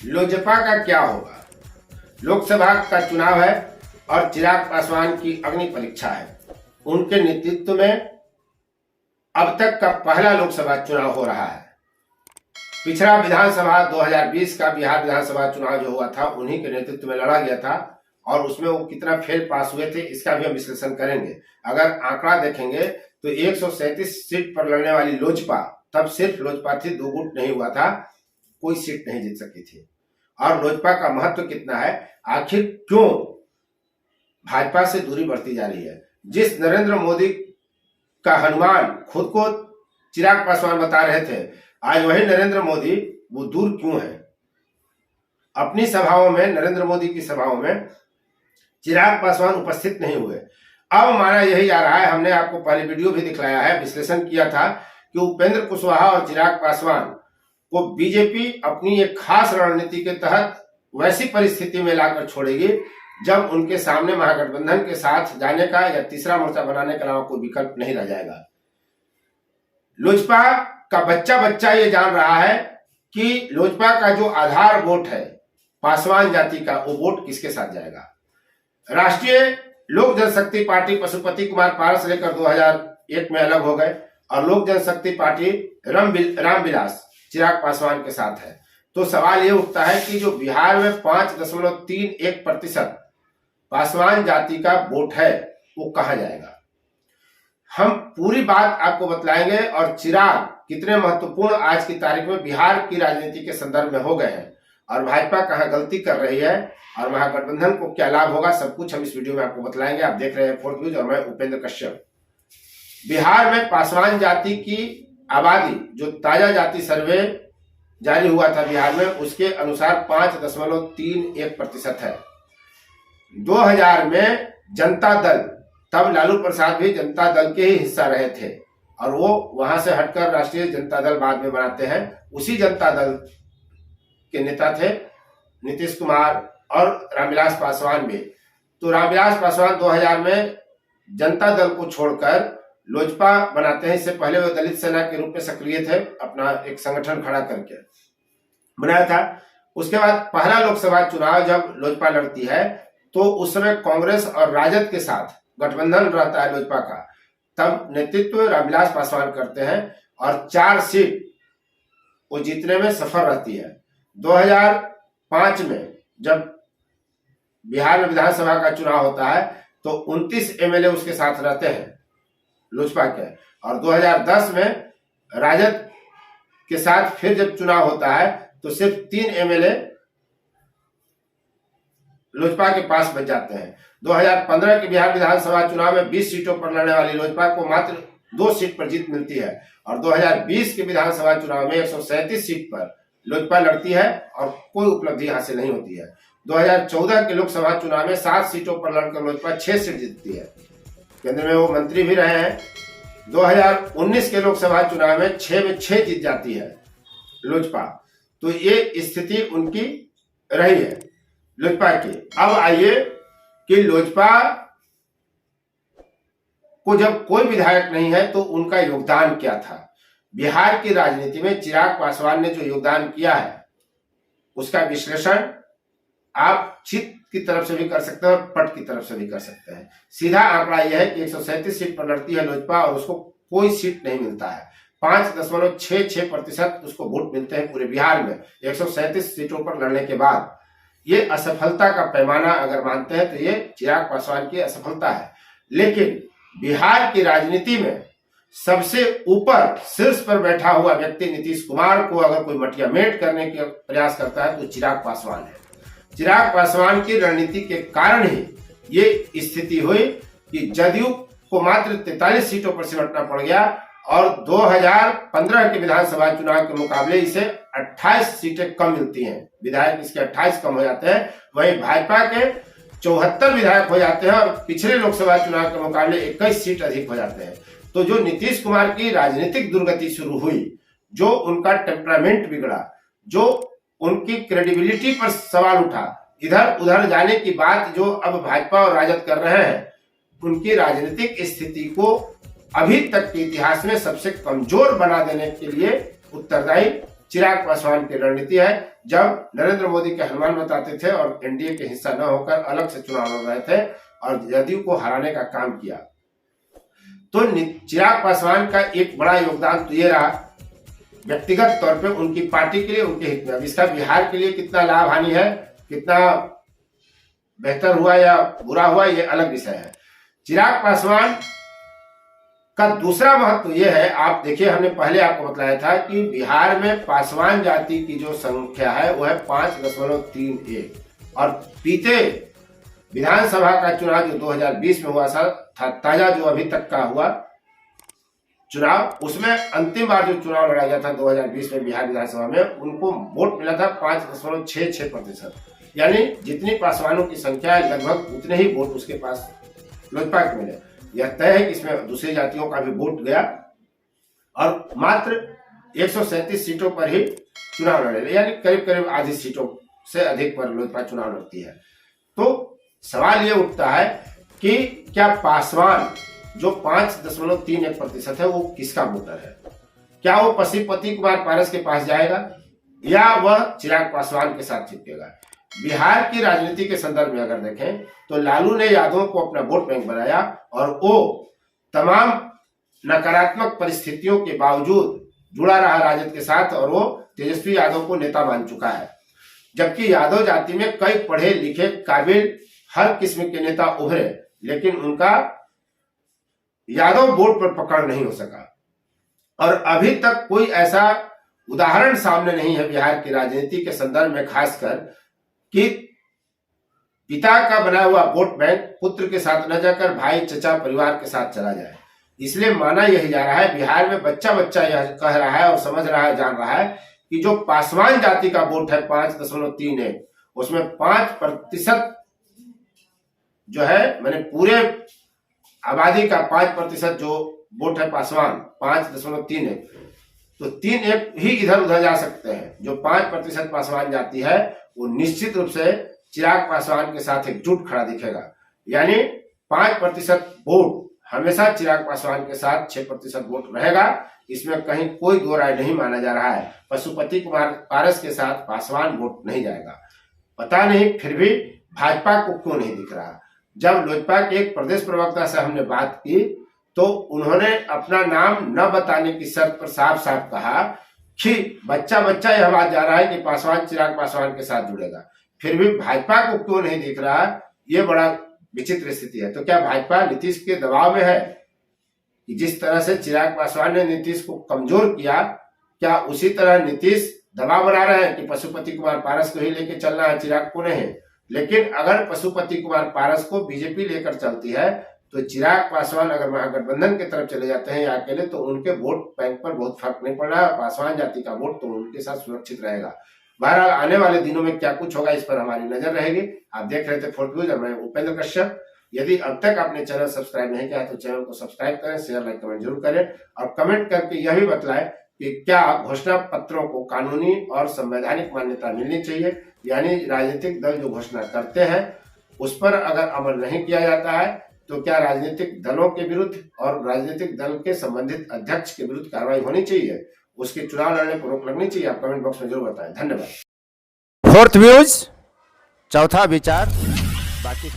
लोजपा का क्या होगा? लोकसभा का चुनाव है और चिराग पासवान की अग्नि परीक्षा है। उनके नेतृत्व में अब तक का पहला लोकसभा चुनाव हो रहा है। पिछड़ा विधानसभा 2020 का बिहार विधानसभा चुनाव जो हुआ था उन्हीं के नेतृत्व में लड़ा गया था और उसमें वो कितना फेल पास हुए थे इसका भी हम विश्लेषण करेंगे। अगर आंकड़ा देखेंगे तो 137 सीट पर लड़ने वाली लोजपा, तब सिर्फ लोजपा थी, 2 गुट नहीं हुआ था, कोई सीट नहीं जीत सकी थी। और लोजपा का महत्व कितना है, आखिर क्यों भाजपा से दूरी बढ़ती जा रही है? जिस नरेंद्र मोदी का हनुमान खुद को चिराग पासवान बता रहे थे, आज वही नरेंद्र मोदी वो दूर क्यों है? अपनी सभाओं में, नरेंद्र मोदी की सभाओं में चिराग पासवान उपस्थित नहीं हुए। अब माना यही आ रहा है, हमने आपको पहले वीडियो भी दिखलाया है, विश्लेषण किया था कि उपेंद्र कुशवाहा और चिराग पासवान को बीजेपी अपनी एक खास रणनीति के तहत वैसी परिस्थिति में लाकर छोड़ेगी जब उनके सामने महागठबंधन के साथ जाने का या तीसरा मोर्चा बनाने के अलावा कोई विकल्प नहीं रह जाएगा। लोजपा का बच्चा बच्चा ये जान रहा है कि लोजपा का जो आधार वोट है पासवान जाति का, वो वोट किसके साथ जाएगा। राष्ट्रीय लोक जनशक्ति पार्टी पशुपति कुमार पाल से लेकर 2001 में अलग हो गए और लोक जनशक्ति पार्टी रामविलास चिराग पासवान के साथ है। तो सवाल ये उठता है कि जो बिहार में 5.31% पासवान जाति का वोट है वो कहां जाएगा। हम पूरी बात आपको बतलाएंगे और चिराग कितने महत्वपूर्ण आज की तारीख में बिहार की राजनीति के संदर्भ में हो गए हैं और भाजपा कहां गलती कर रही है और महागठबंधन को क्या लाभ होगा, सब कुछ हम इस वीडियो में आपको बतलाएंगे। आप देख रहे हैं फोर्थ न्यूज और मैं उपेंद्र कश्यप। बिहार में पासवान जाति की आबादी, जो ताजा जाति सर्वे जारी हुआ था बिहार में, उसके अनुसार 5.31% है। 2000 में जनता दल, तब लालू प्रसाद भी जनता दल के ही हिस्सा रहे थे और वो वहां से हटकर राष्ट्रीय जनता दल बाद में बनाते हैं। उसी जनता दल के नेता थे नीतीश कुमार और रामविलास पासवान भी। तो रामविलास पासवान 2000 में जनता दल को छोड़कर लोजपा बनाते हैं। इससे पहले वो दलित सेना के रूप में सक्रिय थे, अपना एक संगठन खड़ा करके बनाया था। उसके बाद पहला लोकसभा चुनाव जब लोजपा लड़ती है तो उस समय कांग्रेस और राजद के साथ गठबंधन रहता है लोजपा का, तब नेतृत्व रामविलास पासवान करते हैं और 4 सीट वो जीतने में सफल रहती है। 2005 में जब बिहार में विधानसभा का चुनाव होता है तो 29 एमएलए उसके साथ रहते हैं लोजपा के, और 2010 में राजद के साथ फिर जब चुनाव होता है तो सिर्फ 3 एमएलए लोजपा के पास बच जाते हैं। 2015 के बिहार विधानसभा चुनाव में 20 सीटों पर लड़ने वाली लोजपा को मात्र 2 सीट पर जीत मिलती है और 2020 के विधानसभा चुनाव में 137 सीट पर लोजपा लड़ती है और कोई उपलब्धि हासिल नहीं होती है। 2014 के लोकसभा चुनाव में 7 सीटों पर लड़कर लोजपा 6 सीट जीतती है, केंद्र में वो मंत्री भी रहे हैं। 2019 के लोकसभा चुनाव में 6 में 6 जीत जाती है लोजपा। तो ये स्थिति उनकी रही है लोजपा की। अब आइए कि लोजपा को जब कोई विधायक नहीं है तो उनका योगदान क्या था बिहार की राजनीति में। चिराग पासवान ने जो योगदान किया है उसका विश्लेषण आप चित की तरफ से भी कर सकते हैं और पट की तरफ से भी कर सकते हैं। सीधा आंकड़ा यह है कि 137 सीट पर लड़ती है लोजपा और उसको कोई सीट नहीं मिलता है। 5.66% उसको वोट मिलते हैं पूरे बिहार में 137 सीटों पर लड़ने के बाद। ये असफलता का पैमाना अगर मानते हैं तो ये चिराग पासवान की असफलता है। लेकिन बिहार की राजनीति में सबसे ऊपर शीर्ष पर बैठा हुआ व्यक्ति नीतीश कुमार को अगर कोई मटियामेट करने का प्रयास करता है तो चिराग पासवान है। चिराग पासवान की रणनीति के कारण ही ये स्थिति हुई कि जदयू को मात्र 43 सीटों पर सिमटना पड़ गया और 2015 के विधानसभा चुनाव के मुकाबले इसे 28 सीटें कम मिलती हैं। विधायक इसके 28 कम हो जाते हैं, वहीं भाजपा के 74 विधायक हो जाते हैं और पिछले लोकसभा चुनाव के मुकाबले 21 सीट अधिक हो जाते हैं। तो जो नीतीश कुमार की राजनीतिक दुर्गति शुरू हुई, जो उनका टेम्परामेंट बिगड़ा, जो उनकी क्रेडिबिलिटी पर सवाल उठा, इधर उधर जाने की बात जो अब भाजपा और राजद कर रहे हैं, उनकी राजनीतिक स्थिति को अभी तक के इतिहास में सबसे कमजोर बना देने के लिए उत्तरदायी चिराग पासवान की रणनीति है। जब नरेंद्र मोदी के हनुमान बताते थे और एनडीए के हिस्सा न होकर अलग से चुनाव लड़ रहे थे और जदयू को हराने का काम किया, तो चिराग पासवान का एक बड़ा योगदान तो ये रहा व्यक्तिगत तौर पे उनकी पार्टी के लिए, उनके हित में। अब इसका बिहार के लिए कितना लाभ हानि है, कितना बेहतर हुआ या बुरा हुआ, ये अलग विषय है। चिराग पासवान का दूसरा महत्व यह है, आप देखिए हमने पहले आपको बताया था कि बिहार में पासवान जाति की जो संख्या है वो है 5.31 और बीते विधानसभा का चुनाव जो 2020 में हुआ था ताजा जो अभी तक का हुआ चुनाव, उसमें अंतिम बार जो चुनाव लड़ा गया था 2020 में बिहार विधानसभा में, उनको वोट मिला था 5.66%। यानी जितनी पासवानों की संख्या है लगभग उतने ही वोट उसके पास लोजपा के मिले। यह तय है कि इसमें दूसरी जातियों का भी वोट गया और मात्र 137 सीटों पर ही चुनाव लड़े, यानी करीब करीब आधी सीटों से अधिक पर लोजपा चुनाव लड़ती है। तो सवाल ये उठता है कि क्या पासवान जो 5.31% है वो किसका वोटर है? क्या वो पशुपति कुमार पारस के पास जाएगा या वह चिराग पासवान के साथ चिपकेगा? बिहार की राजनीति के संदर्भ में अगर देखें तो लालू ने यादवों को अपना वोट बैंक बनाया और वो तमाम नकारात्मक परिस्थितियों के बावजूद जुड़ा रहा राजद के साथ और वो तेजस्वी यादव को नेता मान चुका है। जबकि यादव जाति में कई पढ़े लिखे काबिल हर किस्म के नेता उभरे, लेकिन उनका यादव वोट पर पकड़ नहीं हो सका और अभी तक कोई ऐसा उदाहरण सामने नहीं है बिहार की राजनीति के संदर्भ में, खासकर कि पिता का बनाया हुआ वोट बैंक पुत्र के साथ न जाकर भाई चचा परिवार के साथ चला जाए। इसलिए माना यही जा रहा है, बिहार में बच्चा बच्चा यह कह रहा है और समझ रहा है, जान रहा है कि जो पासवान जाति का वोट है 5.31, उसमें 5% जो है, मैंने पूरे आबादी का 5% जो वोट है पासवान 5.31, तो 3 ही इधर उधर जा सकते हैं। जो 5% पासवान जाति है वो निश्चित रूप से चिराग पासवान के साथ एकजुट खड़ा दिखेगा। यानी 5% वोट हमेशा चिराग पासवान के साथ 6% वोट रहेगा, इसमें कहीं कोई दो राय नहीं माना जा रहा है। पशुपति कुमार पारस के साथ पासवान वोट नहीं जाएगा। पता नहीं फिर भी भाजपा को क्यों नहीं दिख रहा। जब लोजपा के एक प्रदेश प्रवक्ता से हमने बात की तो उन्होंने अपना नाम न बताने की शर्त पर साफ साफ कहा कि बच्चा बच्चा यह बात जा रहा है कि पासवान चिराग पासवान के साथ जुड़ेगा, फिर भी भाजपा को क्यों नहीं दिख रहा, ये बड़ा विचित्र स्थिति है। तो क्या भाजपा नीतीश के दबाव में है कि जिस तरह से चिराग पासवान ने नीतीश को कमजोर किया, क्या उसी तरह नीतीश दबाव बना रहे हैं कि पशुपति कुमार पारस को ही लेके चलना है, चिराग को नहीं? लेकिन अगर पशुपति कुमार पारस को बीजेपी लेकर चलती है तो चिराग पासवान अगर महागठबंधन की तरफ चले जाते हैं या अकेले, तो उनके वोट बैंक पर बहुत फर्क नहीं पड़ रहा है। पासवान जाति का वोट तो उनके साथ सुरक्षित रहेगा। बहरहाल आने वाले दिनों में क्या कुछ होगा इस पर हमारी नजर रहेगी। आप देख रहे थे फोर्थ न्यूज और मैं उपेंद्र कश्यप। यदि अब तक आपने चैनल सब्सक्राइब नहीं किया तो चैनल को सब्सक्राइब करें, शेयर लाइक कमेंट जरूर करें और कमेंट करके यह भी बतलाएं कि क्या घोषणा पत्रों को कानूनी और संवैधानिक मान्यता मिलनी चाहिए, यानी राजनीतिक दल जो घोषणा करते हैं उस पर अगर अमल नहीं किया जाता है तो क्या राजनीतिक दलों के विरुद्ध और राजनीतिक दल के संबंधित अध्यक्ष के विरुद्ध कार्रवाई होनी चाहिए, उसके चुनाव लड़ने पर रोक लगनी चाहिए? आप कमेंट बॉक्स में जरूर बताएं। धन्यवाद। फोर्थ व्यूज, चौथा विचार, बाकी